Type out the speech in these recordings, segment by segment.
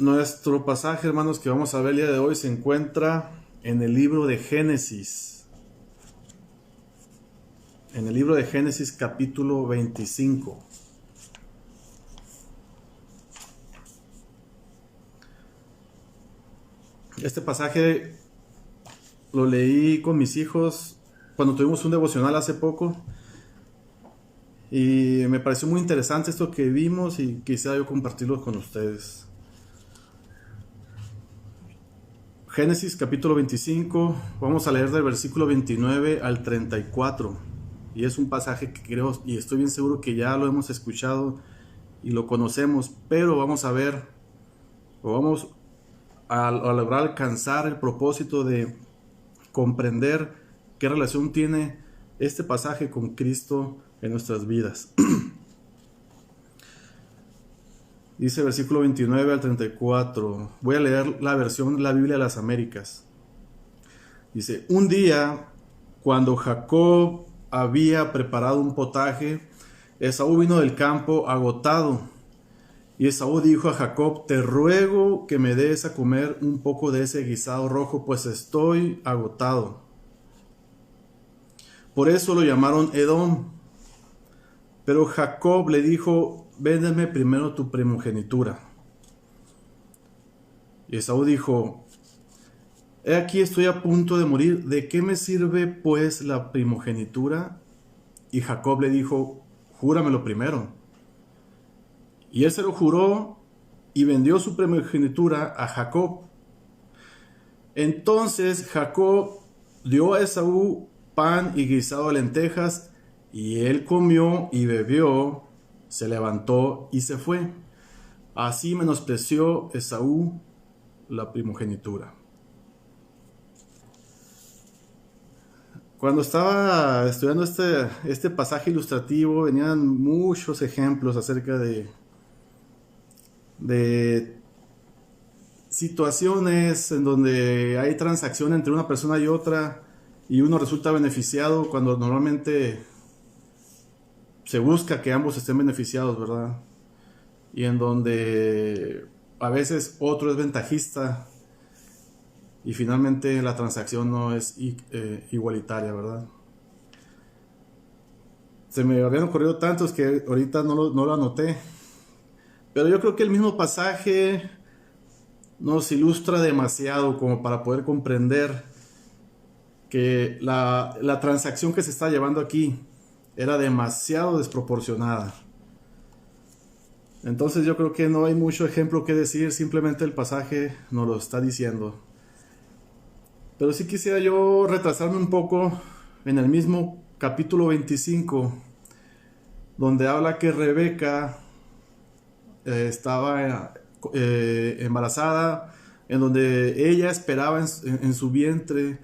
Nuestro pasaje, hermanos, que vamos a ver el día de hoy se encuentra en el libro de Génesis. En el libro de Génesis, capítulo 25. Este pasaje lo leí con mis hijos cuando tuvimos un devocional hace poco. Y me pareció muy interesante esto que vimos y quisiera yo compartirlo con ustedes. Génesis capítulo 25, vamos a leer del versículo 29 al 34. Y es un pasaje que creo y estoy bien seguro que ya lo hemos escuchado y lo conocemos, pero vamos a ver, o vamos a lograr alcanzar el propósito de comprender qué relación tiene este pasaje con Cristo en nuestras vidas. Dice versículo 29 al 34. Voy a leer la versión, la Biblia de las Américas. Dice: un día, cuando Jacob había preparado un potaje, Esaú vino del campo agotado. Y Esaú dijo a Jacob: te ruego que me des a comer un poco de ese guisado rojo, pues estoy agotado. Por eso lo llamaron Edom. Pero Jacob le dijo: véndeme primero tu primogenitura. Y Esaú dijo: he aquí estoy a punto de morir, ¿de qué me sirve pues la primogenitura? Y Jacob le dijo: júramelo primero. Y él se lo juró y vendió su primogenitura a Jacob. Entonces Jacob dio a Esaú pan y guisado de lentejas, y él comió y bebió, se levantó y se fue. Así menospreció Esaú la primogenitura. Cuando estaba estudiando este pasaje ilustrativo, venían muchos ejemplos acerca de situaciones en donde hay transacción entre una persona y otra, y uno resulta beneficiado cuando normalmente se busca que ambos estén beneficiados, ¿verdad? Y en donde a veces otro es ventajista y finalmente la transacción no es igualitaria, ¿verdad? Se me habían ocurrido tantos que ahorita no lo anoté, pero yo creo que el mismo pasaje nos ilustra demasiado como para poder comprender que la transacción que se está llevando aquí era demasiado desproporcionada. Entonces yo creo que no hay mucho ejemplo que decir, simplemente el pasaje nos lo está diciendo. Pero sí quisiera yo retrasarme un poco en el mismo capítulo 25, donde habla que Rebeca estaba embarazada, en donde ella esperaba en su vientre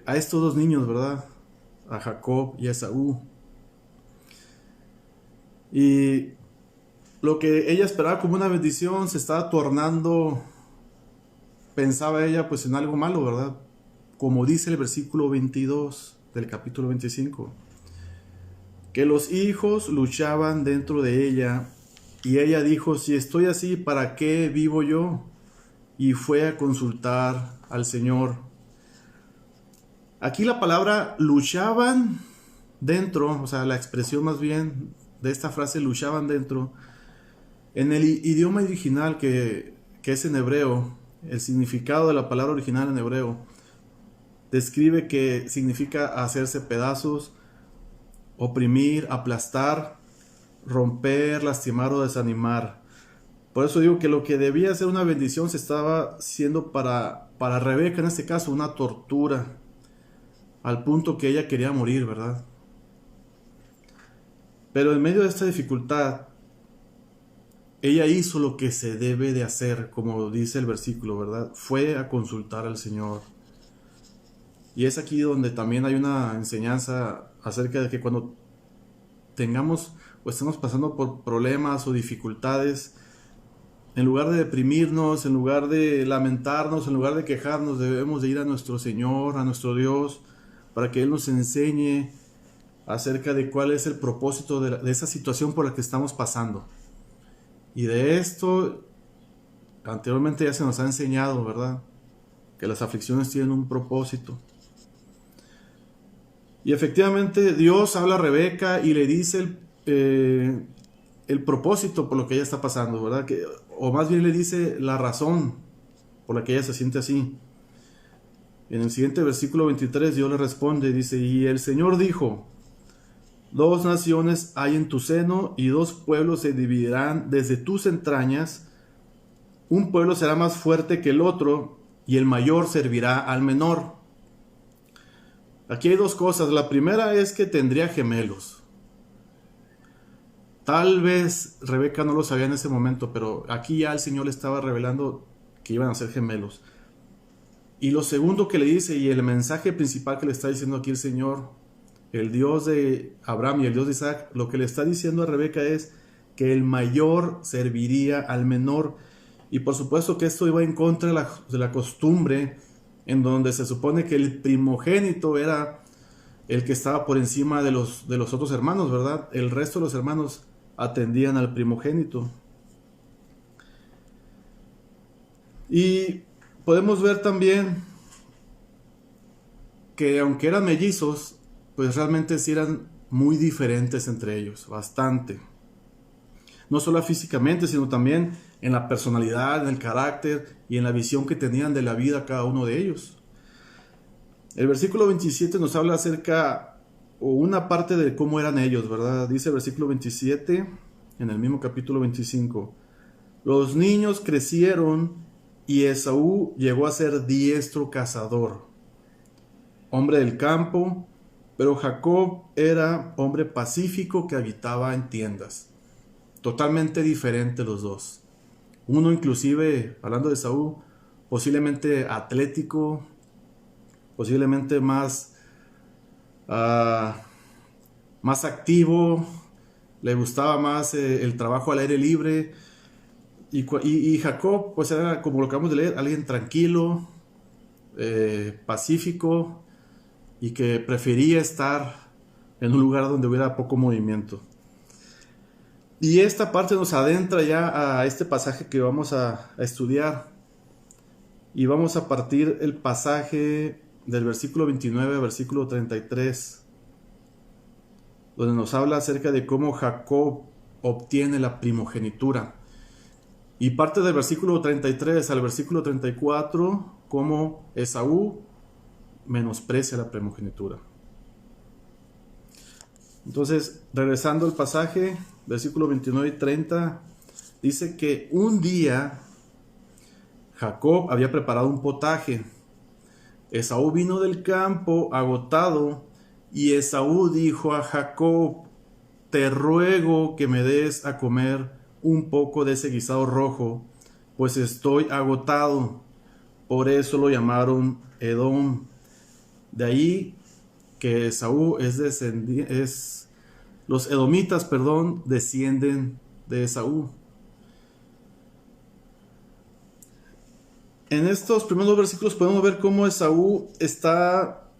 a estos dos niños, ¿verdad? A Jacob y a Esaú. Y lo que ella esperaba como una bendición se estaba tornando, pensaba ella, pues en algo malo, ¿verdad? Como dice el versículo 22 del capítulo 25, que los hijos luchaban dentro de ella, y ella dijo: si estoy así, ¿para qué vivo yo? Y fue a consultar al Señor. Aquí la palabra luchaban dentro, o sea, la expresión más bien de esta frase, luchaban dentro, en el idioma original que es en hebreo, el significado de la palabra original en hebreo describe que significa hacerse pedazos, oprimir, aplastar, romper, lastimar o desanimar. Por eso digo que lo que debía ser una bendición se estaba siendo para Rebeca en este caso una tortura, al punto que ella quería morir, ¿verdad? Pero en medio de esta dificultad, ella hizo lo que se debe de hacer, como dice el versículo, ¿verdad? Fue a consultar al Señor. Y es aquí donde también hay una enseñanza acerca de que cuando tengamos o estemos pasando por problemas o dificultades, en lugar de deprimirnos, en lugar de lamentarnos, en lugar de quejarnos, debemos de ir a nuestro Señor, a nuestro Dios, para que Él nos enseñe acerca de cuál es el propósito de esa situación por la que estamos pasando. Y de esto anteriormente ya se nos ha enseñado, ¿verdad? Que las aflicciones tienen un propósito. Y efectivamente Dios habla a Rebeca y le dice el propósito por lo que ella está pasando, ¿verdad? O más bien le dice la razón por la que ella se siente así. En el siguiente versículo 23 Dios le responde, dice, y el Señor dijo, 2 naciones hay en tu seno y 2 pueblos se dividirán desde tus entrañas. Un pueblo será más fuerte que el otro y el mayor servirá al menor. Aquí hay 2 cosas. La primera es que tendría gemelos. Tal vez Rebeca no lo sabía en ese momento, pero aquí ya el Señor le estaba revelando que iban a ser gemelos. Y lo segundo que le dice, y el mensaje principal que le está diciendo aquí el Señor, el Dios de Abraham y el Dios de Isaac, lo que le está diciendo a Rebeca es que el mayor serviría al menor. Y por supuesto que esto iba en contra de la costumbre, en donde se supone que el primogénito era el que estaba por encima de los otros hermanos, ¿verdad? El resto de los hermanos atendían al primogénito. Y podemos ver también que aunque eran mellizos, pues realmente sí eran muy diferentes entre ellos, bastante. No solo físicamente, sino también en la personalidad, en el carácter y en la visión que tenían de la vida cada uno de ellos. El versículo 27 nos habla acerca, o una parte de cómo eran ellos, ¿verdad? Dice el versículo 27, en el mismo capítulo 25. Los niños crecieron y Esaú llegó a ser diestro cazador, hombre del campo, pero Jacob era hombre pacífico que habitaba en tiendas. Totalmente diferentes los dos. Uno inclusive, hablando de Esaú, posiblemente atlético, posiblemente más activo, le gustaba más el trabajo al aire libre. Y Jacob, pues era, como lo acabamos de leer, alguien tranquilo, pacífico, y que prefería estar en un lugar donde hubiera poco movimiento. Y esta parte nos adentra ya a este pasaje que vamos a estudiar. Y vamos a partir el pasaje del versículo 29 al versículo 33, donde nos habla acerca de cómo Jacob obtiene la primogenitura. Y parte del versículo 33 al versículo 34, cómo Esaú menosprecia la primogenitura. Entonces, regresando al pasaje, versículo 29 y 30, dice que un día Jacob había preparado un potaje. Esaú vino del campo agotado y Esaú dijo a Jacob, te ruego que me des a comer un poco de ese guisado rojo, pues estoy agotado. Por eso lo llamaron Edom. De ahí que Esaú los edomitas, descienden de Esaú. En estos primeros versículos podemos ver cómo Esaú está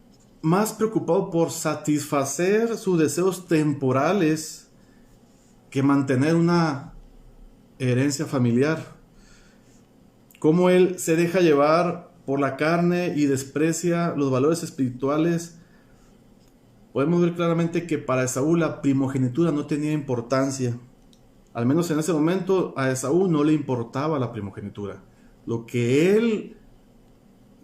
más preocupado por satisfacer sus deseos temporales que mantener una herencia familiar. Cómo él se deja llevar por la carne y desprecia los valores espirituales. Podemos ver claramente que para Esaú la primogenitura no tenía importancia. Al menos en ese momento a Esaú no le importaba la primogenitura. Lo que él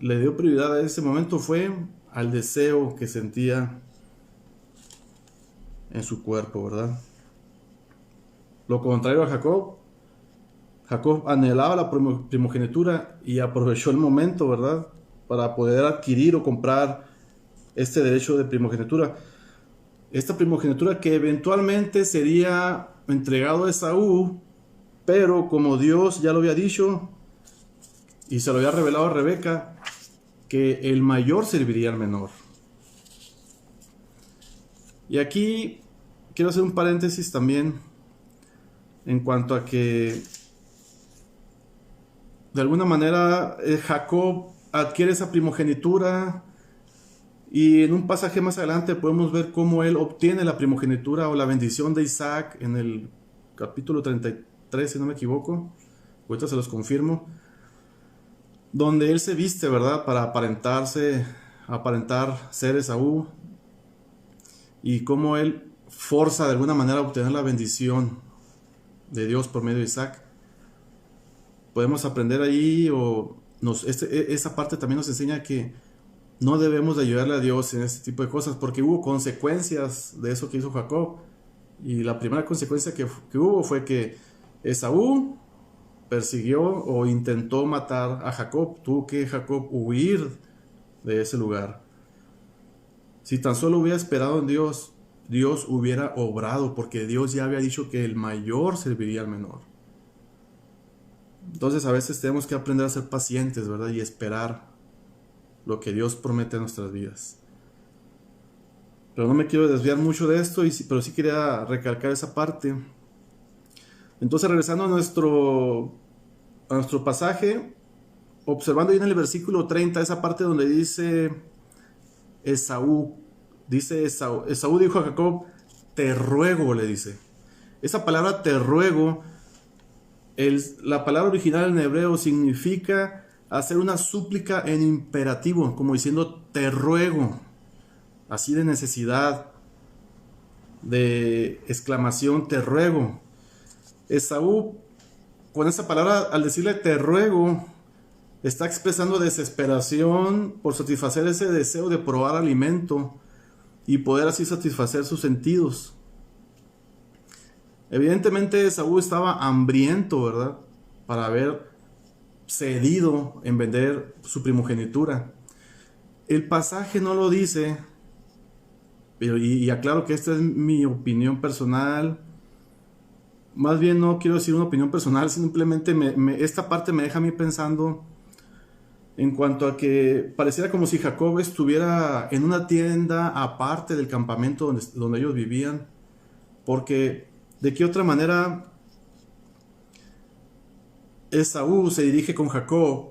le dio prioridad a ese momento fue al deseo que sentía en su cuerpo, ¿verdad? Lo contrario a Jacob. Jacob anhelaba la primogenitura y aprovechó el momento, ¿verdad?, para poder adquirir o comprar este derecho de primogenitura. Esta primogenitura que eventualmente sería entregado a Esaú, pero como Dios ya lo había dicho y se lo había revelado a Rebeca, que el mayor serviría al menor. Y aquí quiero hacer un paréntesis también en cuanto a que de alguna manera Jacob adquiere esa primogenitura y en un pasaje más adelante podemos ver cómo él obtiene la primogenitura o la bendición de Isaac en el capítulo 33, si no me equivoco, ahorita se los confirmo, donde él se viste, ¿verdad? Para aparentar ser Esaú, y cómo él forza de alguna manera a obtener la bendición de Dios por medio de Isaac. Podemos aprender ahí, esa parte también nos enseña que no debemos de ayudarle a Dios en este tipo de cosas, porque hubo consecuencias de eso que hizo Jacob. Y la primera consecuencia que hubo fue que Esaú persiguió o intentó matar a Jacob. Tuvo que Jacob huir de ese lugar. Si tan solo hubiera esperado en Dios, Dios hubiera obrado, porque Dios ya había dicho que el mayor serviría al menor. Entonces a veces tenemos que aprender a ser pacientes, ¿verdad? Y esperar lo que Dios promete en nuestras vidas. Pero no me quiero desviar mucho de esto, pero sí quería recalcar esa parte. Entonces, regresando a nuestro pasaje, observando ahí en el versículo 30, esa parte donde dice Esaú dijo a Jacob, te ruego, le dice. Esa palabra te ruego, la palabra original en hebreo significa hacer una súplica en imperativo, como diciendo te ruego, así de necesidad, de exclamación, te ruego. Esaú, con esa palabra, al decirle te ruego, está expresando desesperación por satisfacer ese deseo de probar alimento y poder así satisfacer sus sentidos. Evidentemente Esaú estaba hambriento, ¿verdad? Para haber cedido en vender su primogenitura. El pasaje no lo dice, pero y aclaro que esta es mi opinión personal. Más bien no quiero decir una opinión personal, simplemente esta parte me deja a mí pensando en cuanto a que pareciera como si Jacob estuviera en una tienda aparte del campamento donde ellos vivían, porque de qué otra manera Esaú se dirige con Jacob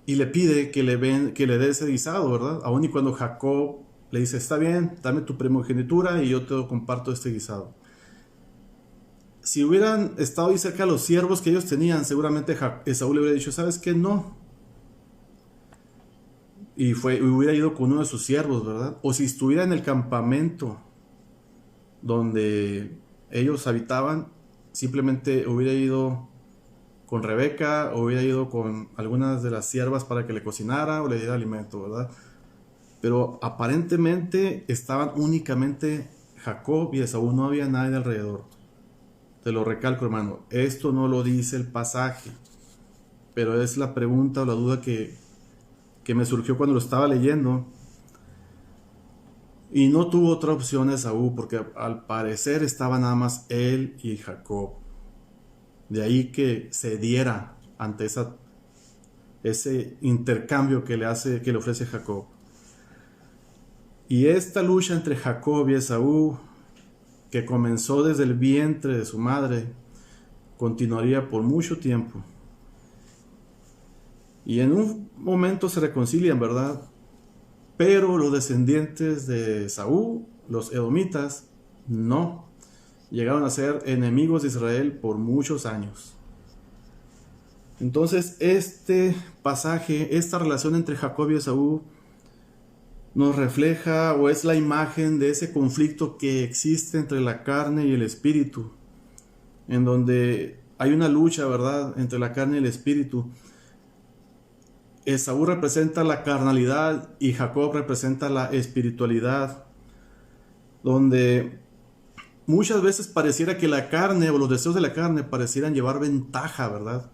y le pide que le dé ese guisado, ¿verdad? Aun y cuando Jacob le dice, está bien, dame tu primogenitura y yo te comparto este guisado. Si hubieran estado ahí cerca los siervos que ellos tenían, seguramente Esaú le hubiera dicho, ¿sabes qué? No. Y hubiera ido con uno de sus siervos, ¿verdad? O si estuviera en el campamento donde ellos habitaban, simplemente hubiera ido con Rebeca, o hubiera ido con algunas de las siervas para que le cocinara o le diera alimento, ¿verdad? Pero aparentemente estaban únicamente Jacob y Esaú, no había nadie alrededor. Te lo recalco, hermano, esto no lo dice el pasaje, pero es la pregunta o la duda que me surgió cuando lo estaba leyendo. Y no tuvo otra opción Esaú, porque al parecer estaba nada más él y Jacob. De ahí que cediera ante ese intercambio que le ofrece Jacob. Y esta lucha entre Jacob y Esaú, que comenzó desde el vientre de su madre, continuaría por mucho tiempo. Y en un momento se reconcilian, ¿verdad? Pero los descendientes de Esaú, los edomitas, no. Llegaron a ser enemigos de Israel por muchos años. Entonces, este pasaje, esta relación entre Jacob y Esaú, nos refleja o es la imagen de ese conflicto que existe entre la carne y el espíritu, en donde hay una lucha, ¿verdad?, entre la carne y el espíritu. Esaú representa la carnalidad y Jacob representa la espiritualidad, donde muchas veces pareciera que la carne o los deseos de la carne parecieran llevar ventaja, ¿verdad?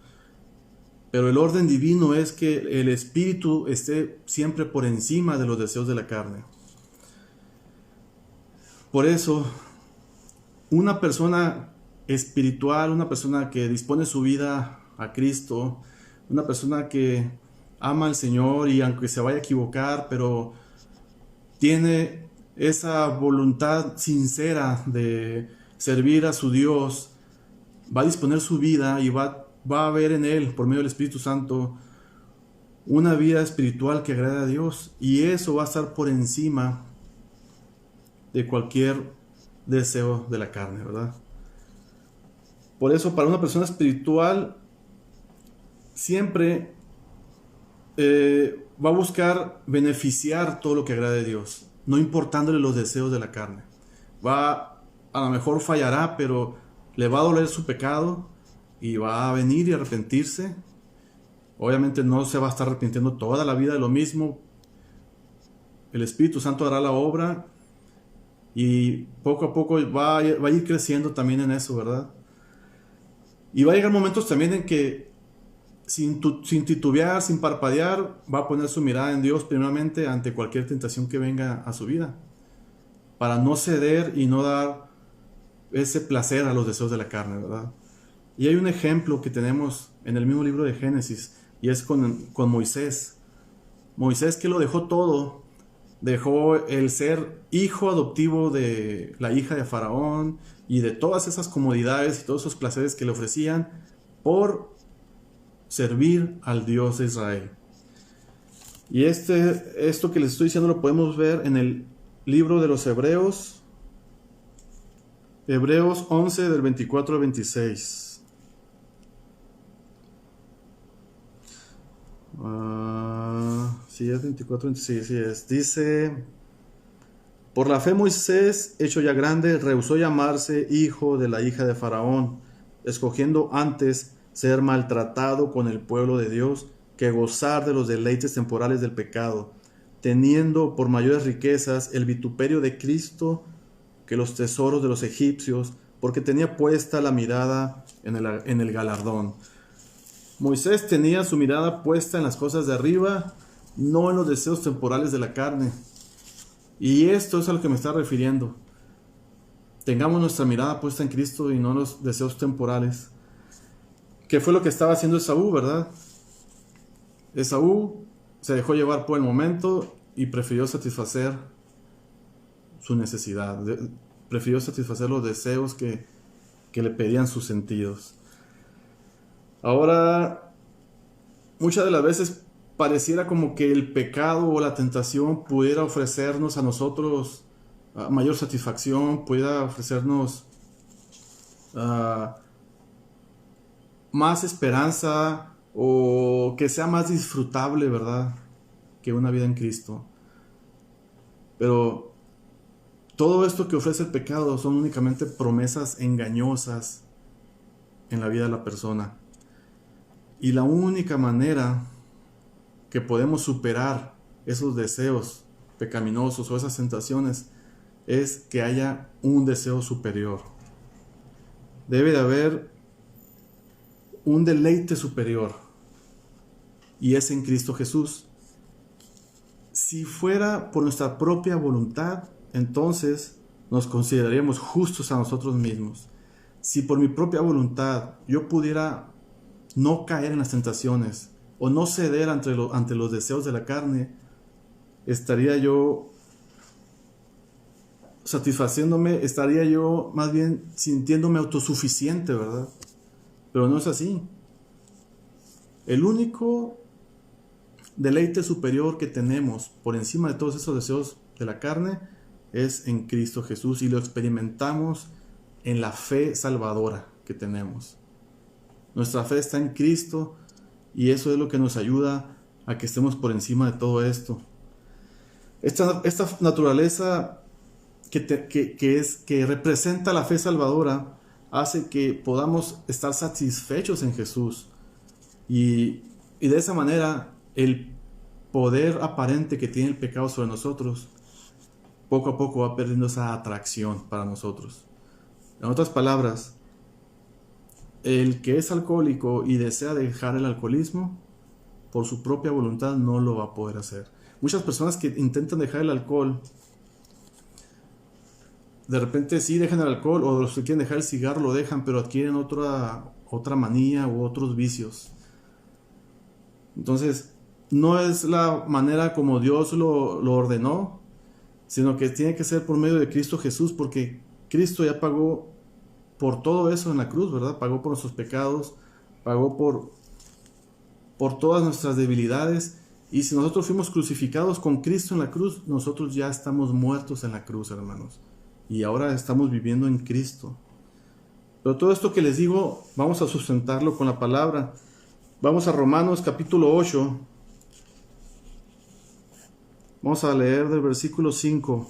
Pero el orden divino es que el espíritu esté siempre por encima de los deseos de la carne. Por eso, una persona espiritual, una persona que dispone su vida a Cristo, una persona que ama al Señor y aunque se vaya a equivocar, pero tiene esa voluntad sincera de servir a su Dios, va a disponer su vida y va a ver en él, por medio del Espíritu Santo, una vida espiritual que agrade a Dios, y eso va a estar por encima de cualquier deseo de la carne, ¿verdad? Por eso, para una persona espiritual, siempre va a buscar beneficiar todo lo que agrade a Dios, no importándole los deseos de la carne. A lo mejor fallará, pero le va a doler su pecado y va a venir y arrepentirse. Obviamente no se va a estar arrepintiendo toda la vida de lo mismo. El Espíritu Santo hará la obra y poco a poco va a ir creciendo también en eso, ¿verdad? Y va a llegar momentos también en que sin titubear, sin parpadear, va a poner su mirada en Dios primeramente ante cualquier tentación que venga a su vida, para no ceder y no dar ese placer a los deseos de la carne, ¿verdad? Y hay un ejemplo que tenemos en el mismo libro de Génesis, y es con Moisés. Moisés, que lo dejó todo, dejó el ser hijo adoptivo de la hija de Faraón y de todas esas comodidades y todos esos placeres que le ofrecían por servir al Dios de Israel. Y esto que les estoy diciendo lo podemos ver en el libro de los Hebreos 11 del 24 al 26. Sí, es 24, 26, sí es. Dice: por la fe Moisés, hecho ya grande, rehusó llamarse hijo de la hija de Faraón, escogiendo antes ser maltratado con el pueblo de Dios que gozar de los deleites temporales del pecado, teniendo por mayores riquezas el vituperio de Cristo que los tesoros de los egipcios, porque tenía puesta la mirada en el galardón. Moisés tenía su mirada puesta en las cosas de arriba, no en los deseos temporales de la carne. Y esto es a lo que me está refiriendo. Tengamos nuestra mirada puesta en Cristo y no en los deseos temporales. ¿Qué fue lo que estaba haciendo Esaú, verdad? Esaú se dejó llevar por el momento y prefirió satisfacer su necesidad. Prefirió satisfacer los deseos que le pedían sus sentidos. Ahora, muchas de las veces pareciera como que el pecado o la tentación pudiera ofrecernos a nosotros mayor satisfacción, pudiera ofrecernos más esperanza, o que sea más disfrutable, ¿verdad?, que una vida en Cristo. Pero todo esto que ofrece el pecado son únicamente promesas engañosas en la vida de la persona. Y la única manera que podemos superar esos deseos pecaminosos o esas tentaciones es que haya un deseo superior. Debe de haber un deleite superior, y es en Cristo Jesús. Si fuera por nuestra propia voluntad, entonces nos consideraríamos justos a nosotros mismos. Si por mi propia voluntad yo pudiera no caer en las tentaciones o no ceder ante los deseos de la carne, estaría yo satisfaciéndome, estaría yo más bien sintiéndome autosuficiente, ¿verdad? Pero no es así. El único deleite superior que tenemos por encima de todos esos deseos de la carne es en Cristo Jesús, y lo experimentamos en la fe salvadora que tenemos. Nuestra fe está en Cristo, y eso es lo que nos ayuda a que estemos por encima de todo esto. Esta naturaleza que representa la fe salvadora hace que podamos estar satisfechos en Jesús, y de esa manera el poder aparente que tiene el pecado sobre nosotros poco a poco va perdiendo esa atracción para nosotros. En otras palabras, el que es alcohólico y desea dejar el alcoholismo, por su propia voluntad no lo va a poder hacer. Muchas personas que intentan dejar el alcohol, de repente sí dejan el alcohol, o los que quieren dejar el cigarro lo dejan, pero adquieren otra manía u otros vicios. Entonces, no es la manera como Dios lo ordenó, sino que tiene que ser por medio de Cristo Jesús, porque Cristo ya pagó por todo eso en la cruz, ¿verdad? Pagó por nuestros pecados, pagó por todas nuestras debilidades. Y si nosotros fuimos crucificados con Cristo en la cruz, nosotros ya estamos muertos en la cruz, hermanos. Y ahora estamos viviendo en Cristo. Pero todo esto que les digo, vamos a sustentarlo con la palabra. Vamos a Romanos capítulo 8. Vamos a leer del versículo 5,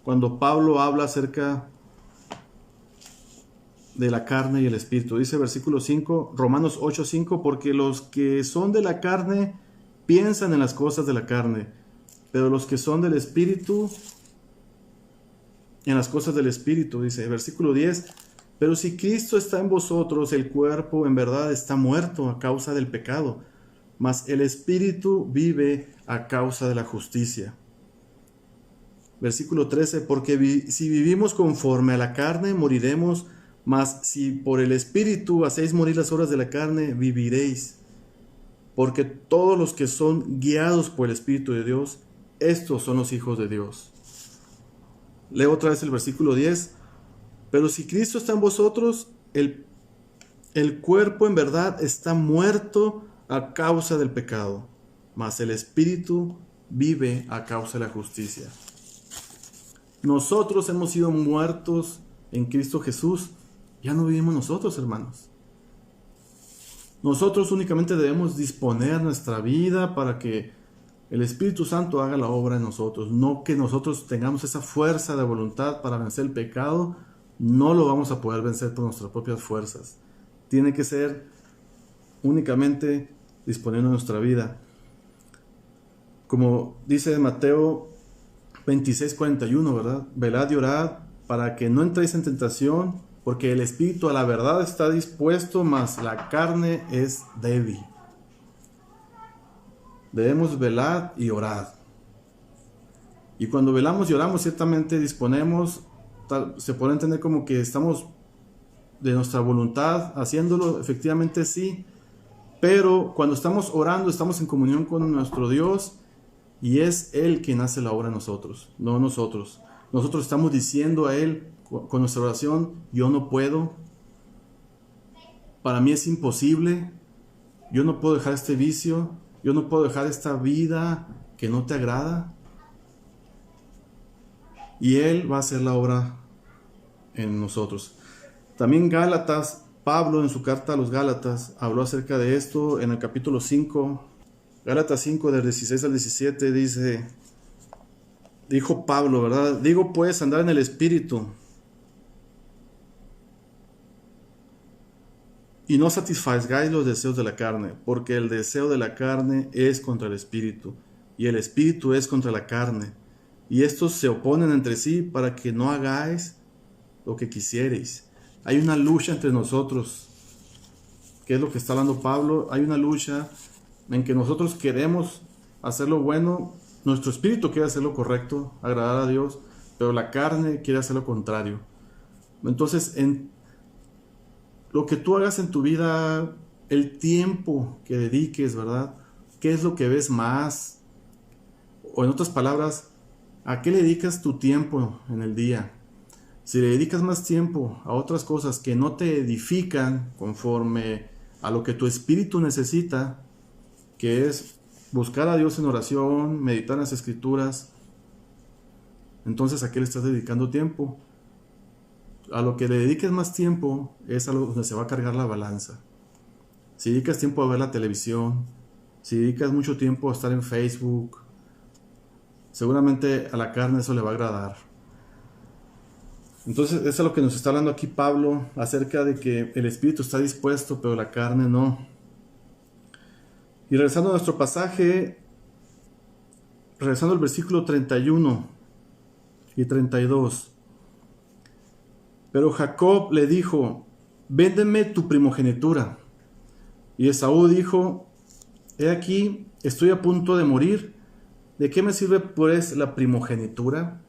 cuando Pablo habla acerca de la carne y el espíritu. Dice versículo 5, Romanos 8:5, porque los que son de la carne piensan en las cosas de la carne, pero los que son del espíritu, en las cosas del espíritu. Dice versículo 10, pero si Cristo está en vosotros, el cuerpo en verdad está muerto a causa del pecado, mas el espíritu vive a causa de la justicia. Versículo 13, porque si vivimos conforme a la carne, moriremos, mas si por el espíritu hacéis morir las obras de la carne, viviréis. Porque todos los que son guiados por el Espíritu de Dios, estos son los hijos de Dios. Leo otra vez el versículo 10, pero si Cristo está en vosotros, el cuerpo en verdad está muerto a causa del pecado, mas el espíritu vive a causa de la justicia. Nosotros hemos sido muertos en Cristo Jesús, ya no vivimos nosotros, hermanos. Nosotros únicamente debemos disponer nuestra vida para que el Espíritu Santo haga la obra en nosotros, no que nosotros tengamos esa fuerza de voluntad para vencer el pecado. No lo vamos a poder vencer por nuestras propias fuerzas. Tiene que ser únicamente disponiendo nuestra vida. Como dice Mateo 26:41, ¿verdad? Velad y orad para que no entréis en tentación, porque el espíritu a la verdad está dispuesto, mas la carne es débil. Debemos velar y orar. Y cuando velamos y oramos, ciertamente disponemos, se puede entender como que estamos de nuestra voluntad haciéndolo, efectivamente sí, pero cuando estamos orando, estamos en comunión con nuestro Dios y es Él quien hace la obra en nosotros, no nosotros. Nosotros estamos diciendo a Él con nuestra oración, yo no puedo, para mí es imposible, yo no puedo dejar este vicio, yo no puedo dejar esta vida que no te agrada. Y Él va a hacer la obra en nosotros. También Gálatas, Pablo en su carta a los Gálatas habló acerca de esto en el capítulo 5. Gálatas 5 del 16 al 17 dijo Pablo, ¿verdad? Digo pues, andar en el Espíritu y no satisfagáis los deseos de la carne, porque el deseo de la carne es contra el Espíritu y el Espíritu es contra la carne. Y estos se oponen entre sí para que no hagáis lo que quisierais. Hay una lucha entre nosotros. ¿Qué es lo que está hablando Pablo? Hay una lucha en que nosotros queremos hacer lo bueno, nuestro espíritu quiere hacer lo correcto, agradar a Dios, pero la carne quiere hacer lo contrario. Entonces, en lo que tú hagas en tu vida, el tiempo que dediques, ¿verdad? ¿Qué es lo que ves más? O en otras palabras, ¿a qué le dedicas tu tiempo en el día? Si le dedicas más tiempo a otras cosas que no te edifican conforme a lo que tu espíritu necesita, que es buscar a Dios en oración, meditar en las Escrituras, entonces ¿a qué le estás dedicando tiempo? A lo que le dediques más tiempo es a lo donde se va a cargar la balanza. Si dedicas tiempo a ver la televisión, si dedicas mucho tiempo a estar en Facebook, seguramente a la carne eso le va a agradar. Entonces, eso es lo que nos está hablando aquí Pablo, acerca de que el espíritu está dispuesto, pero la carne no. Y regresando a nuestro pasaje, regresando al versículo 31 y 32. Pero Jacob le dijo, véndeme tu primogenitura. Y Esaú dijo, he aquí, estoy a punto de morir. ¿De qué me sirve pues la primogenitura?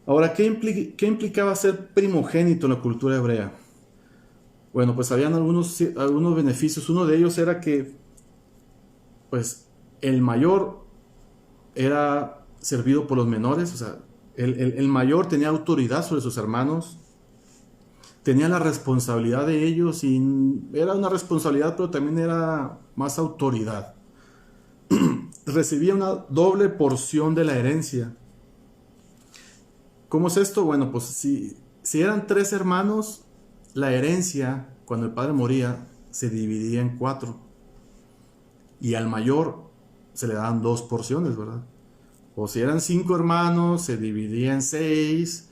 Ahora, ¿qué implicaba ser primogénito en la cultura hebrea? Bueno, pues habían algunos beneficios. Uno de ellos era que, pues, el mayor era servido por los menores. O sea, el mayor tenía autoridad sobre sus hermanos, tenía la responsabilidad de ellos, y era una responsabilidad, pero también era más autoridad. Recibía una doble porción de la herencia. ¿Cómo es esto? Bueno, pues si eran 3 hermanos, la herencia, cuando el padre moría, se dividía en 4. Y al mayor se le daban 2 porciones, ¿verdad? O si eran 5 hermanos, se dividía en 6.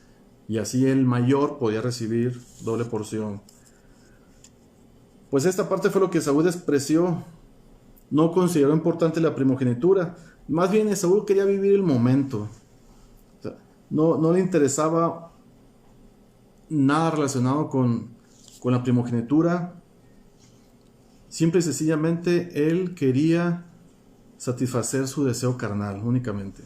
Y así el mayor podía recibir doble porción. Pues esta parte fue lo que Esaú despreció. No consideró importante la primogenitura. Más bien Esaú quería vivir el momento. O sea, no le interesaba nada relacionado con la primogenitura. Simple y sencillamente él quería satisfacer su deseo carnal únicamente.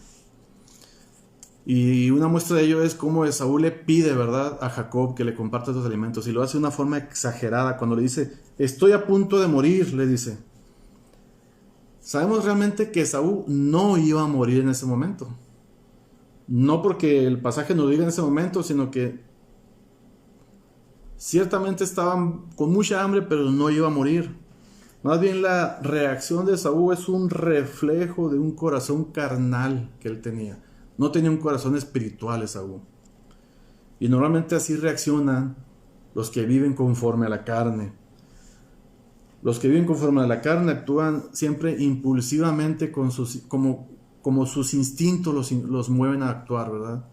Y una muestra de ello es cómo Esaú le pide, ¿verdad?, a Jacob que le comparta estos alimentos. Y lo hace de una forma exagerada. Cuando le dice, estoy a punto de morir, le dice. Sabemos realmente que Esaú no iba a morir en ese momento. No porque el pasaje nos diga en ese momento, sino que ciertamente estaban con mucha hambre, pero no iba a morir. Más bien la reacción de Esaú es un reflejo de un corazón carnal que él tenía. No tenía un corazón espiritual Esaú. Y normalmente así reaccionan los que viven conforme a la carne. Los que viven conforme a la carne actúan siempre impulsivamente como sus instintos los mueven a actuar, ¿verdad?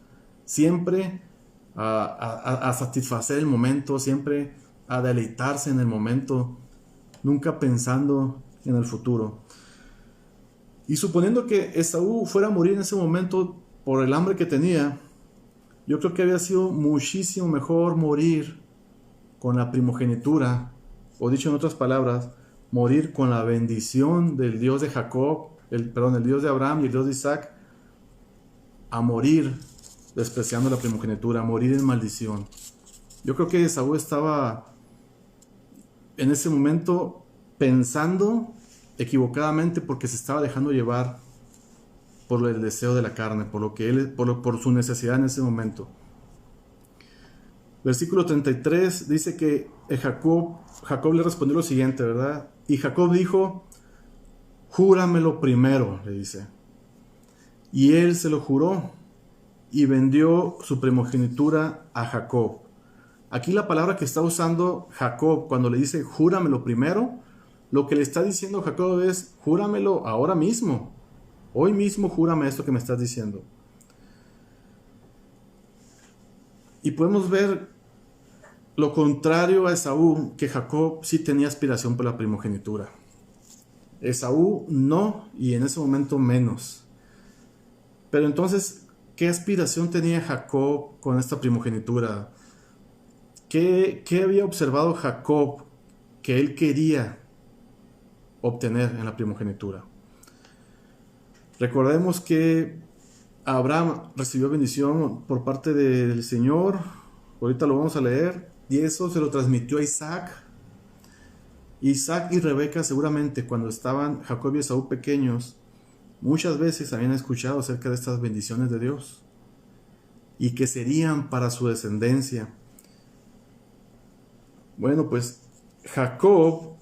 Siempre a satisfacer el momento, siempre a deleitarse en el momento, nunca pensando en el futuro. Y suponiendo que Esaú fuera a morir en ese momento por el hambre que tenía, yo creo que había sido muchísimo mejor morir con la primogenitura, o dicho en otras palabras, morir con la bendición del Dios de Jacob, el Dios de Abraham y el Dios de Isaac, a morir despreciando la primogenitura, a morir en maldición. Yo creo que Esaú estaba en ese momento pensando equivocadamente porque se estaba dejando llevar por el deseo de la carne, por su necesidad en ese momento. Versículo 33 dice que Jacob le respondió lo siguiente, ¿verdad? Y Jacob dijo, júramelo primero, le dice. Y él se lo juró y vendió su primogenitura a Jacob. Aquí la palabra que está usando Jacob cuando le dice júramelo primero, lo que le está diciendo Jacob es júramelo ahora mismo. Hoy mismo júrame esto que me estás diciendo. Y podemos ver lo contrario a Esaú, que Jacob sí tenía aspiración por la primogenitura. Esaú no, y en ese momento menos. Pero entonces, ¿qué aspiración tenía Jacob con esta primogenitura? ¿Qué había observado Jacob que él quería obtener en la primogenitura? Recordemos que Abraham recibió bendición por parte del Señor. Ahorita lo vamos a leer. Y eso se lo transmitió a Isaac. Isaac y Rebeca seguramente cuando estaban Jacob y Esaú pequeños, muchas veces habían escuchado acerca de estas bendiciones de Dios y que serían para su descendencia. Bueno, pues Jacob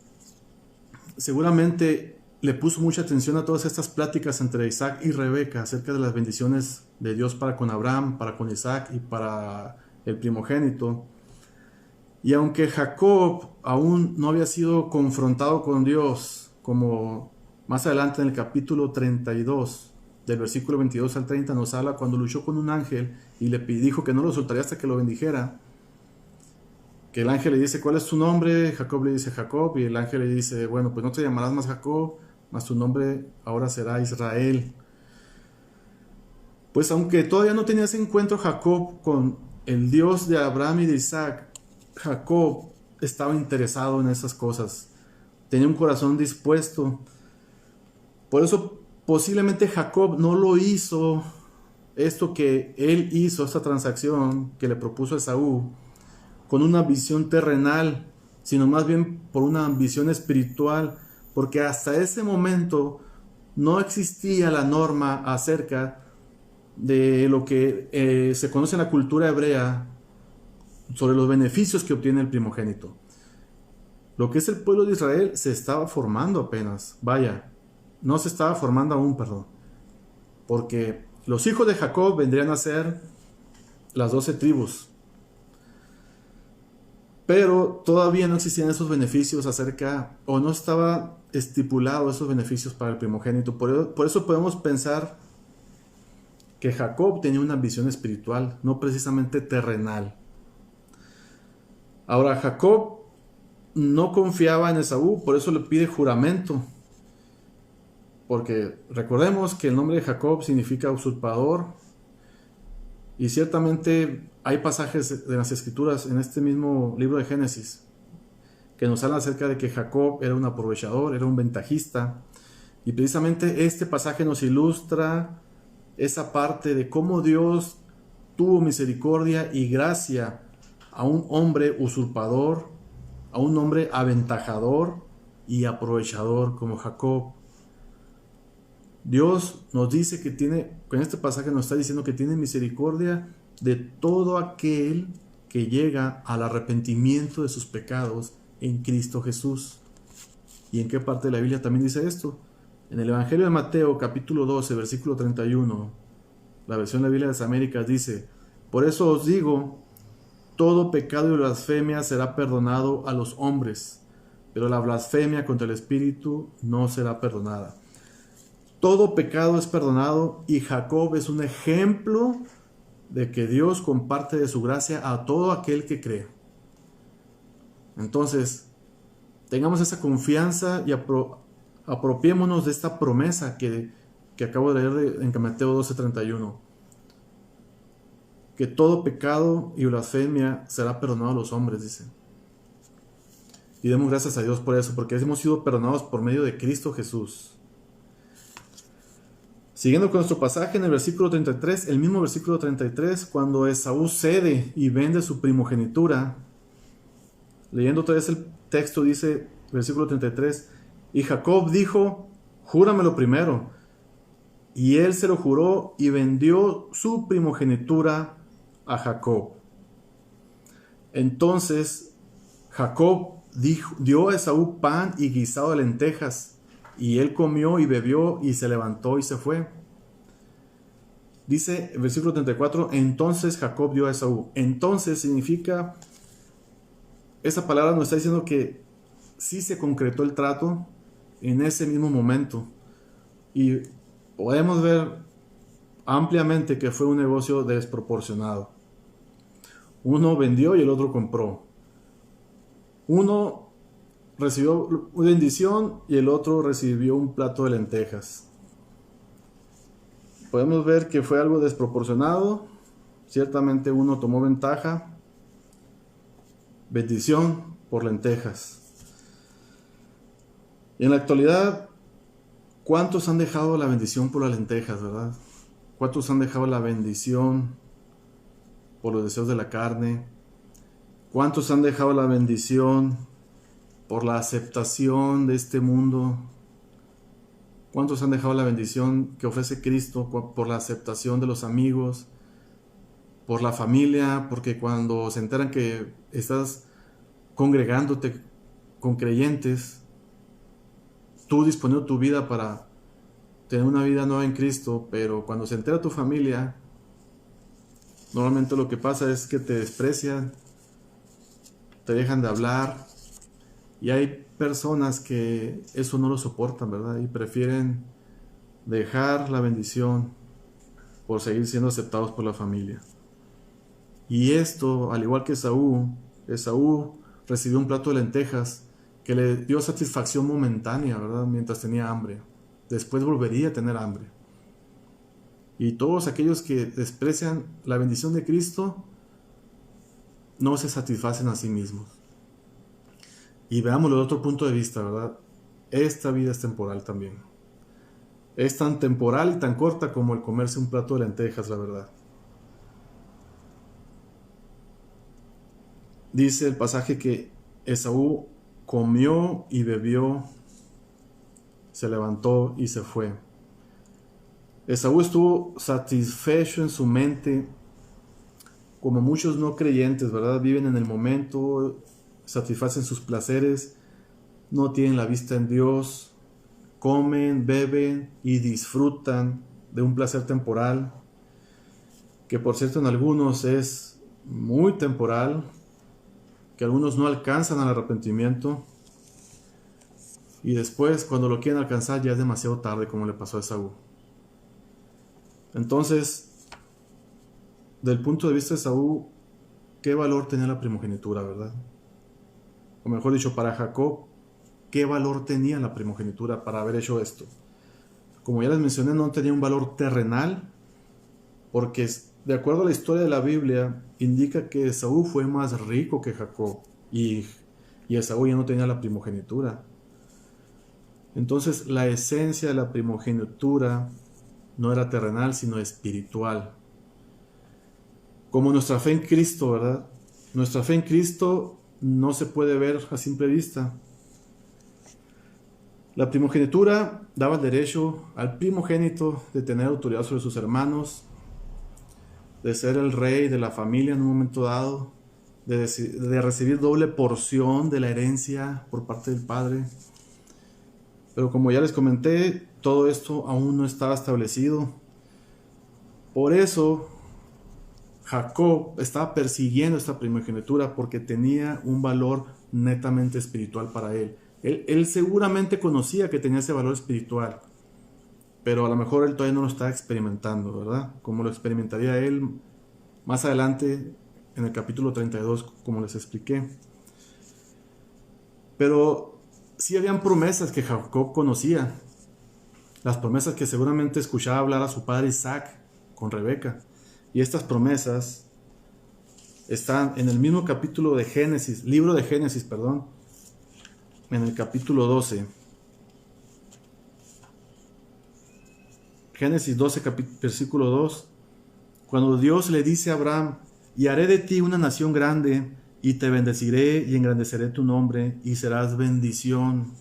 seguramente le puso mucha atención a todas estas pláticas entre Isaac y Rebeca acerca de las bendiciones de Dios para con Abraham, para con Isaac y para el primogénito. Y aunque Jacob aún no había sido confrontado con Dios, como más adelante en el capítulo 32, del versículo 22 al 30 nos habla cuando luchó con un ángel y le dijo que no lo soltaría hasta que lo bendijera, que el ángel le dice, ¿cuál es tu nombre? Jacob le dice Jacob, y el ángel le dice, bueno, pues no te llamarás más Jacob, mas tu nombre ahora será Israel. Pues aunque todavía no tenía ese encuentro Jacob con el Dios de Abraham y de Isaac, Jacob estaba interesado en esas cosas, tenía un corazón dispuesto. Por eso posiblemente Jacob no lo hizo, esto que él hizo, esta transacción que le propuso a Esaú, con una visión terrenal, sino más bien por una visión espiritual, porque hasta ese momento no existía la norma acerca de lo que se conoce en la cultura hebrea sobre los beneficios que obtiene el primogénito. Lo que es el pueblo de Israel se estaba formando apenas, no se estaba formando aún, porque los hijos de Jacob vendrían a ser las 12 tribus. pero todavía no existían esos beneficios acerca, o no estaba estipulado esos beneficios para el primogénito. Por eso podemos pensar que Jacob tenía una ambición espiritual, no precisamente terrenal. Ahora, Jacob no confiaba en Esaú, por eso le pide juramento. Porque recordemos que el nombre de Jacob significa usurpador. Y ciertamente hay pasajes de las Escrituras en este mismo libro de Génesis que nos hablan acerca de que Jacob era un aprovechador, era un ventajista. Y precisamente este pasaje nos ilustra esa parte de cómo Dios tuvo misericordia y gracia a un hombre usurpador, a un hombre aventajador y aprovechador como Jacob. Dios nos dice que tiene, con este pasaje nos está diciendo que tiene misericordia de todo aquel que llega al arrepentimiento de sus pecados en Cristo Jesús. ¿Y en qué parte de la Biblia también dice esto? En el Evangelio de Mateo, capítulo 12, versículo 31, la versión de la Biblia de las Américas dice: por eso os digo, todo pecado y blasfemia será perdonado a los hombres, pero la blasfemia contra el Espíritu no será perdonada. Todo pecado es perdonado y Jacob es un ejemplo de que Dios comparte de su gracia a todo aquel que cree. Entonces, tengamos esa confianza y apropiémonos de esta promesa que acabo de leer en Mateo 12:31. Que todo pecado y blasfemia será perdonado a los hombres, dice. Y demos gracias a Dios por eso, porque hemos sido perdonados por medio de Cristo Jesús. Siguiendo con nuestro pasaje en el versículo 33, el mismo versículo 33, cuando Esaú cede y vende su primogenitura, leyendo otra vez el texto, dice, versículo 33, y Jacob dijo, júramelo primero. Y él se lo juró y vendió su primogenitura a Jacob. Entonces Jacob dio a Esaú pan y guisado de lentejas, y él comió y bebió y se levantó y se fue. Dice el versículo 34, entonces Jacob dio a Esaú. Entonces significa, esa palabra nos está diciendo que sí se concretó el trato en ese mismo momento. Y podemos ver ampliamente que fue un negocio desproporcionado. Uno vendió y el otro compró. Uno recibió bendición y el otro recibió un plato de lentejas. Podemos ver que fue algo desproporcionado. Ciertamente uno tomó ventaja. Bendición por lentejas. Y en la actualidad, ¿cuántos han dejado la bendición por las lentejas, verdad? ¿Cuántos han dejado la bendición por los deseos de la carne? ¿Cuántos han dejado la bendición por la aceptación de este mundo? ¿Cuántos han dejado la bendición que ofrece Cristo por la aceptación de los amigos, por la familia? Porque cuando se enteran que estás congregándote con creyentes, tú disponiendo tu vida para tener una vida nueva en Cristo, pero cuando se entera tu familia, normalmente lo que pasa es que te desprecian, te dejan de hablar, y hay personas que eso no lo soportan, ¿verdad? Y prefieren dejar la bendición por seguir siendo aceptados por la familia. Y esto, al igual que Esaú recibió un plato de lentejas que le dio satisfacción momentánea, ¿verdad? Mientras tenía hambre. Después volvería a tener hambre. Y todos aquellos que desprecian la bendición de Cristo no se satisfacen a sí mismos. Y veámoslo de otro punto de vista, ¿verdad? Esta vida es temporal también. Es tan temporal y tan corta como el comerse un plato de lentejas, la verdad. Dice el pasaje que Esaú comió y bebió, se levantó y se fue. Esaú estuvo satisfecho en su mente, como muchos no creyentes, ¿verdad? Viven en el momento, satisfacen sus placeres, no tienen la vista en Dios, comen, beben y disfrutan de un placer temporal, que por cierto en algunos es muy temporal, que algunos no alcanzan al arrepentimiento y después cuando lo quieren alcanzar ya es demasiado tarde, como le pasó a Esaú. Entonces, del punto de vista de Esaú, ¿qué valor tenía la primogenitura, verdad? O mejor dicho, para Jacob, ¿qué valor tenía la primogenitura para haber hecho esto? Como ya les mencioné, no tenía un valor terrenal, porque de acuerdo a la historia de la Biblia, indica que Esaú fue más rico que Jacob, y Esaú ya no tenía la primogenitura. Entonces, la esencia de la primogenitura no era terrenal, sino espiritual. Como nuestra fe en Cristo, ¿verdad? Nuestra fe en Cristo no se puede ver a simple vista. La primogenitura daba el derecho al primogénito de tener autoridad sobre sus hermanos, de ser el rey de la familia en un momento dado, de recibir doble porción de la herencia por parte del padre. Pero como ya les comenté, todo esto aún no estaba establecido. Por eso Jacob estaba persiguiendo esta primogenitura porque tenía un valor netamente espiritual para él. Él seguramente conocía que tenía ese valor espiritual, pero a lo mejor él todavía no lo está experimentando, ¿verdad? Como lo experimentaría él más adelante en el capítulo 32, como les expliqué. Pero sí habían promesas que Jacob conocía, las promesas que seguramente escuchaba hablar a su padre Isaac con Rebeca. Y estas promesas están en el mismo capítulo de Génesis, libro de Génesis, perdón, en el capítulo 12. Génesis 12, versículo 2. Cuando Dios le dice a Abraham, y haré de ti una nación grande, y te bendeciré y engrandeceré tu nombre, y serás bendición.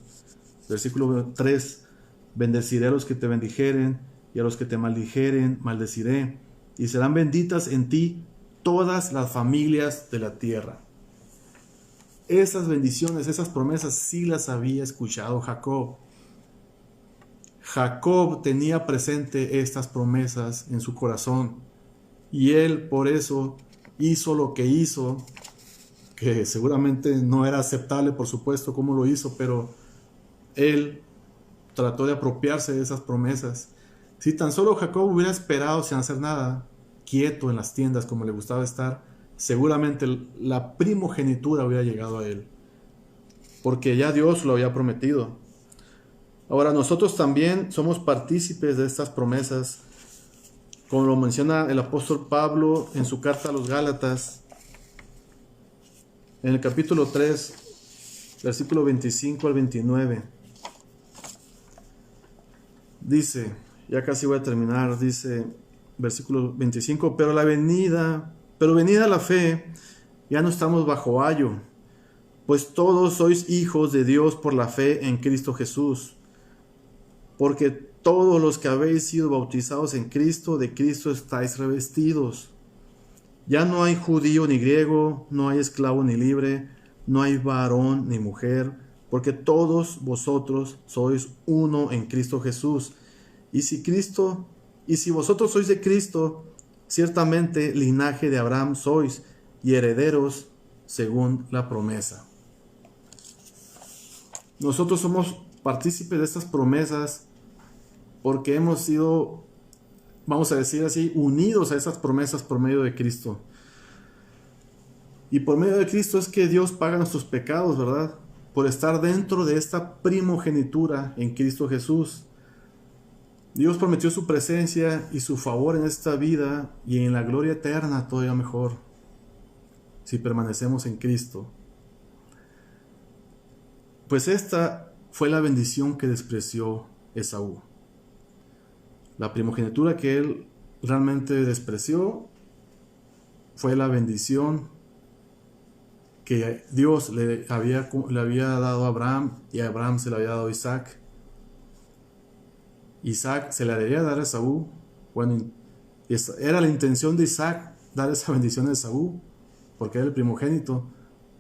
Versículo 3. Bendeciré a los que te bendijeren, y a los que te maldijeren, maldeciré, y serán benditas en ti todas las familias de la tierra. Esas bendiciones, esas promesas sí las había escuchado Jacob. Jacob tenía presente estas promesas en su corazón y él por eso hizo lo que hizo, que seguramente no era aceptable, por supuesto, como lo hizo, pero él trató de apropiarse de esas promesas. Si tan solo Jacob hubiera esperado sin hacer nada, quieto en las tiendas como le gustaba estar, seguramente la primogenitura hubiera llegado a él, porque ya Dios lo había prometido. Ahora nosotros también somos partícipes de estas promesas, como lo menciona el apóstol Pablo en su carta a los Gálatas, en el capítulo 3, versículo 25 al 29. Dice, ya casi voy a terminar, dice, versículo 25, pero venida la fe, ya no estamos bajo ayo, pues todos sois hijos de Dios por la fe en Cristo Jesús. Porque todos los que habéis sido bautizados en Cristo, de Cristo estáis revestidos. Ya no hay judío ni griego, no hay esclavo ni libre, no hay varón ni mujer, porque todos vosotros sois uno en Cristo Jesús. Y si vosotros sois de Cristo, ciertamente linaje de Abraham sois, y herederos según la promesa. Nosotros somos partícipes de estas promesas porque hemos sido, vamos a decir así, unidos a esas promesas por medio de Cristo. Y por medio de Cristo es que Dios paga nuestros pecados, ¿verdad? Por estar dentro de esta primogenitura en Cristo Jesús. Dios prometió su presencia y su favor en esta vida y en la gloria eterna todavía mejor, si permanecemos en Cristo. Pues esta fue la bendición que despreció Esaú. La primogenitura que él realmente despreció fue la bendición que Dios le había dado a Abraham, y a Abraham se le había dado a Isaac. Isaac se la debería dar a Esaú. Bueno, era la intención de Isaac dar esa bendición a Esaú, porque era el primogénito,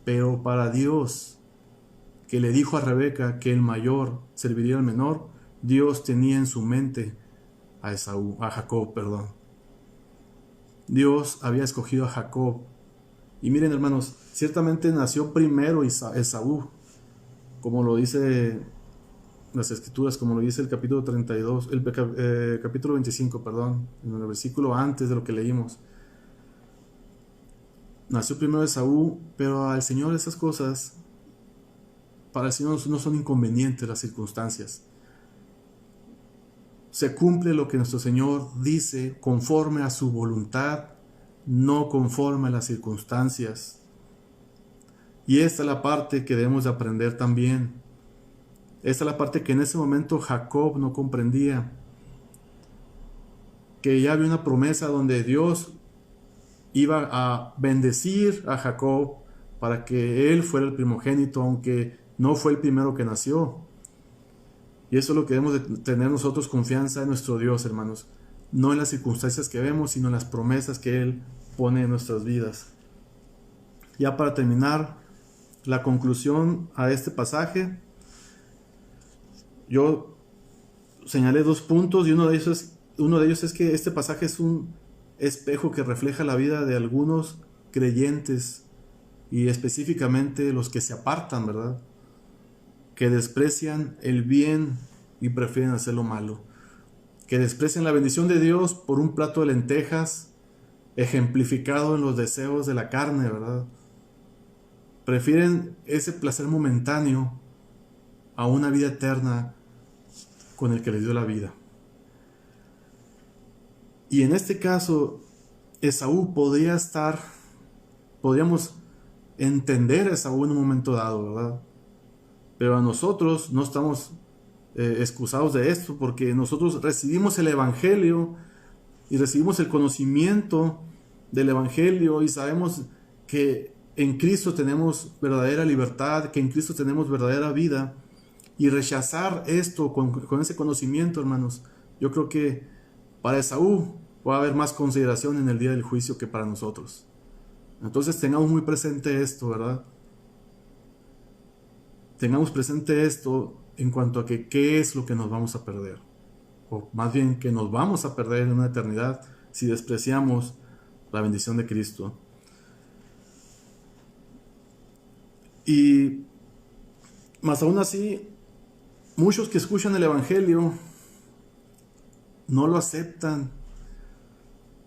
pero para Dios, que le dijo a Rebeca que el mayor serviría al menor, Dios tenía en su mente a Jacob. Dios había escogido a Jacob Y miren, hermanos, ciertamente nació primero Esaú, como lo dice las escrituras, como lo dice el capítulo 32, capítulo 25, perdón, en el versículo antes de lo que leímos. Nació primero Esaú, pero al Señor esas cosas, para el Señor no son inconvenientes las circunstancias. Se cumple lo que nuestro Señor dice conforme a su voluntad, no conforme a las circunstancias. Y esta es la parte que debemos de aprender también. Esta es la parte que en ese momento Jacob no comprendía. Que ya había una promesa donde Dios iba a bendecir a Jacob para que él fuera el primogénito, aunque no fue el primero que nació. Y eso es lo que debemos de tener nosotros, confianza en nuestro Dios, hermanos. No en las circunstancias que vemos, sino en las promesas que Él pone en nuestras vidas. Ya para terminar, la conclusión a este pasaje, yo señalé 2 puntos y uno de ellos es que este pasaje es un espejo que refleja la vida de algunos creyentes y específicamente los que se apartan, ¿verdad? Que desprecian el bien y prefieren hacer lo malo, que desprecian la bendición de Dios por un plato de lentejas ejemplificado en los deseos de la carne, ¿verdad? Prefieren ese placer momentáneo a una vida eterna con el que les dio la vida. Y en este caso, Esaú podríamos entender a Esaú en un momento dado, ¿verdad? Pero a nosotros no estamos excusados de esto, porque nosotros recibimos el Evangelio y recibimos el conocimiento del Evangelio y sabemos que en Cristo tenemos verdadera libertad, que en Cristo tenemos verdadera vida. Y rechazar esto con ese conocimiento, hermanos, yo creo que para Esaú va a haber más consideración en el día del juicio que para nosotros. Entonces tengamos muy presente esto, ¿verdad? Tengamos presente esto en cuanto a que qué es lo que nos vamos a perder, o más bien que nos vamos a perder en una eternidad si despreciamos la bendición de Cristo. Y más aún así, muchos que escuchan el Evangelio no lo aceptan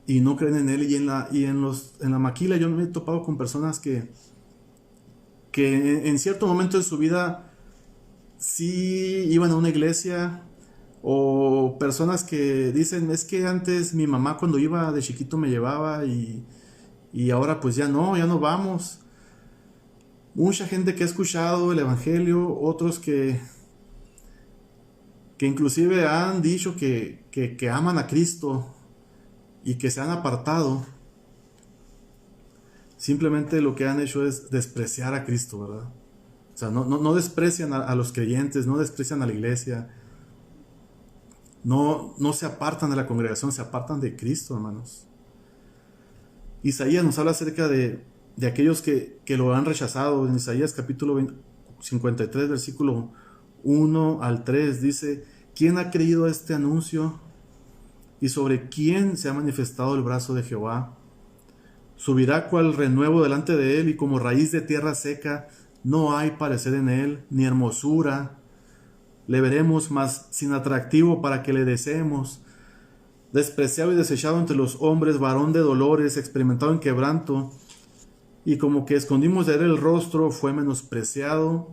y no creen en él, y en la maquila yo me he topado con personas que en cierto momento de su vida sí iban a una iglesia, o personas que dicen, es que antes mi mamá cuando iba de chiquito me llevaba y ahora pues ya no vamos. Mucha gente que ha escuchado el Evangelio, otros que inclusive han dicho que aman a Cristo y que se han apartado, simplemente lo que han hecho es despreciar a Cristo, ¿verdad? O sea, no desprecian a los creyentes, no desprecian a la iglesia, no se apartan de la congregación, se apartan de Cristo, hermanos. Isaías nos habla acerca de aquellos que lo han rechazado. En Isaías capítulo 53, versículo 1 al 3, dice: ¿quién ha creído a este anuncio? ¿Y sobre quién se ha manifestado el brazo de Jehová? Subirá cual renuevo delante de él, y como raíz de tierra seca, no hay parecer en él, ni hermosura. Le veremos, mas sin atractivo para que le deseemos. Despreciado y desechado entre los hombres, varón de dolores, experimentado en quebranto, y como que escondimos de él el rostro, fue menospreciado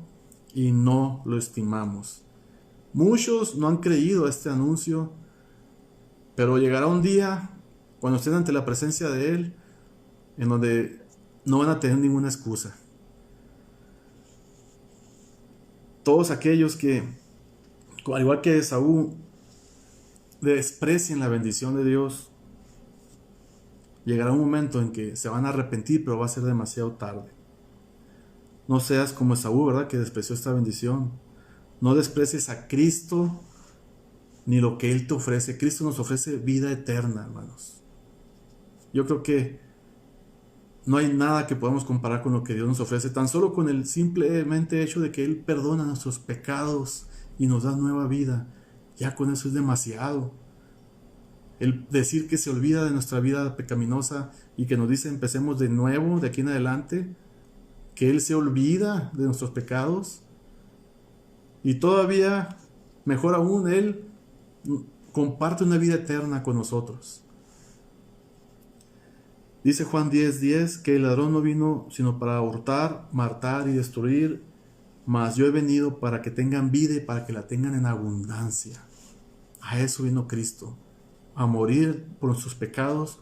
y no lo estimamos. Muchos no han creído a este anuncio, pero llegará un día cuando estén ante la presencia de él, en donde no van a tener ninguna excusa. Todos aquellos que, al igual que Esaú, desprecien la bendición de Dios, llegará un momento en que se van a arrepentir, pero va a ser demasiado tarde. No seas como Esaú, ¿verdad?, que despreció esta bendición. No desprecies a Cristo ni lo que Él te ofrece. Cristo nos ofrece vida eterna, hermanos. Yo creo que no hay nada que podamos comparar con lo que Dios nos ofrece, tan solo con el simplemente hecho de que Él perdona nuestros pecados y nos da nueva vida. Ya con eso es demasiado. el decir que se olvida de nuestra vida pecaminosa y que nos dice empecemos de nuevo de aquí en adelante, que Él se olvida de nuestros pecados y todavía, mejor aún, Él comparte una vida eterna con nosotros. Dice Juan 10:10 que el ladrón no vino sino para hurtar, matar y destruir, mas yo he venido para que tengan vida y para que la tengan en abundancia. A eso vino Cristo, a morir por nuestros pecados,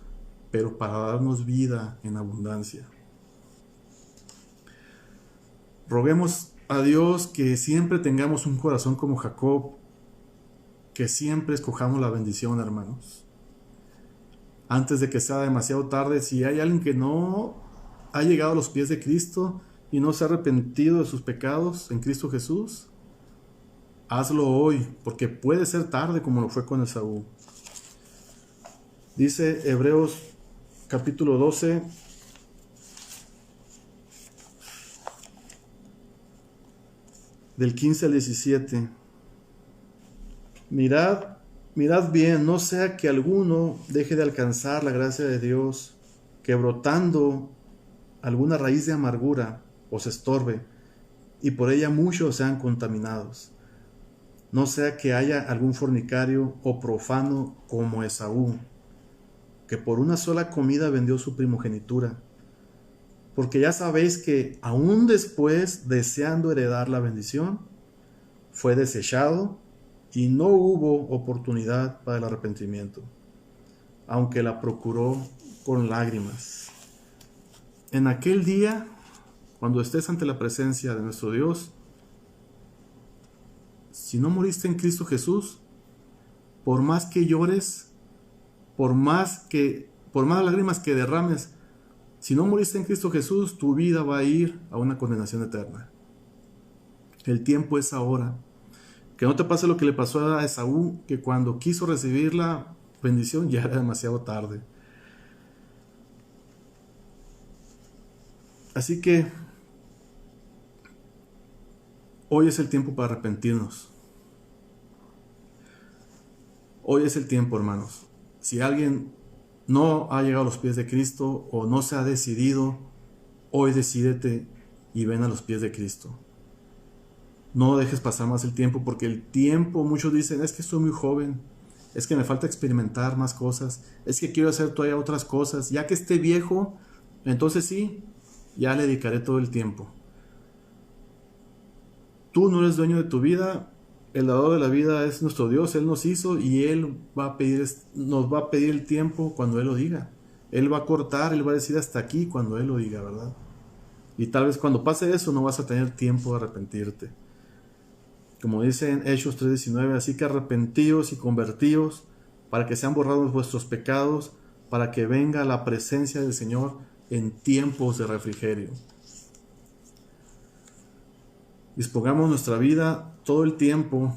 pero para darnos vida en abundancia. Roguemos a Dios que siempre tengamos un corazón como Jacob, que siempre escojamos la bendición, hermanos. Antes de que sea demasiado tarde, si hay alguien que no ha llegado a los pies de Cristo y no se ha arrepentido de sus pecados en Cristo Jesús, hazlo hoy, porque puede ser tarde como lo fue con Esaú. Dice Hebreos capítulo 12, del 15 al 17. Mirad bien, no sea que alguno deje de alcanzar la gracia de Dios, que brotando alguna raíz de amargura os estorbe, y por ella muchos sean contaminados. No sea que haya algún fornicario o profano como Esaú, que por una sola comida vendió su primogenitura. Porque ya sabéis que aún después, deseando heredar la bendición, fue desechado y no hubo oportunidad para el arrepentimiento, aunque la procuró con lágrimas. En aquel día, cuando estés ante la presencia de nuestro Dios, si no moriste en Cristo Jesús, por más que llores, por más lágrimas que derrames, si no moriste en Cristo Jesús, tu vida va a ir a una condenación eterna. El tiempo es ahora. Que no te pase lo que le pasó a Esaú, que cuando quiso recibir la bendición ya era demasiado tarde. Así que hoy es el tiempo para arrepentirnos. Hoy es el tiempo, hermanos. Si alguien no ha llegado a los pies de Cristo o no se ha decidido, hoy decídete y ven a los pies de Cristo. No dejes pasar más el tiempo, porque el tiempo, muchos dicen, es que soy muy joven, es que me falta experimentar más cosas, es que quiero hacer todavía otras cosas, ya que esté viejo, entonces sí, ya le dedicaré todo el tiempo. Tú no eres dueño de tu vida, el dador de la vida es nuestro Dios, Él nos hizo y Él nos va a pedir el tiempo cuando Él lo diga. Él va a cortar, Él va a decir hasta aquí cuando Él lo diga, ¿verdad? Y tal vez cuando pase eso no vas a tener tiempo de arrepentirte. Como dice en Hechos 3:19, así que arrepentíos y convertíos para que sean borrados vuestros pecados, para que venga la presencia del Señor en tiempos de refrigerio. Dispongamos nuestra vida todo el tiempo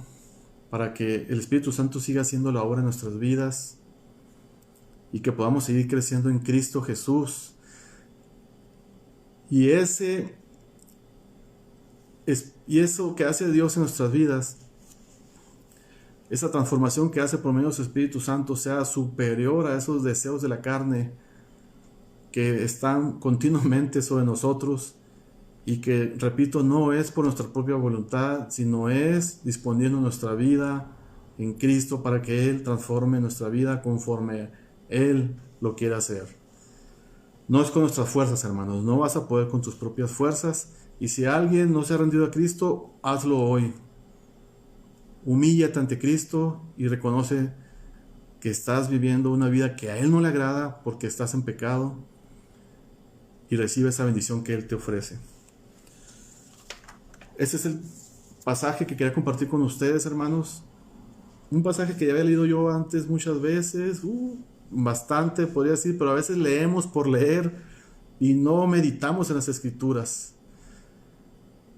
para que el Espíritu Santo siga haciendo la obra en nuestras vidas y que podamos seguir creciendo en Cristo Jesús. Y eso que hace Dios en nuestras vidas, esa transformación que hace por medio de su Espíritu Santo, sea superior a esos deseos de la carne que están continuamente sobre nosotros y que, repito, no es por nuestra propia voluntad, sino es disponiendo nuestra vida en Cristo para que Él transforme nuestra vida conforme Él lo quiera hacer. No es con nuestras fuerzas, hermanos, no vas a poder con tus propias fuerzas. Y si alguien no se ha rendido a Cristo, hazlo hoy. Humíllate ante Cristo y reconoce que estás viviendo una vida que a Él no le agrada porque estás en pecado, y recibe esa bendición que Él te ofrece. Ese es el pasaje que quería compartir con ustedes, hermanos. Un pasaje que ya había leído yo antes muchas veces, bastante podría decir, pero a veces leemos por leer y no meditamos en las Escrituras.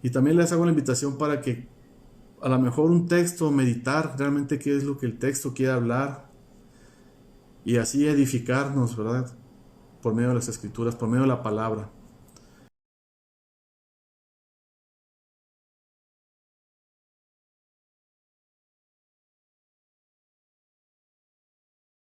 Y también les hago la invitación para que a lo mejor un texto, meditar realmente qué es lo que el texto quiere hablar y así edificarnos, ¿verdad? Por medio de las Escrituras, por medio de la palabra.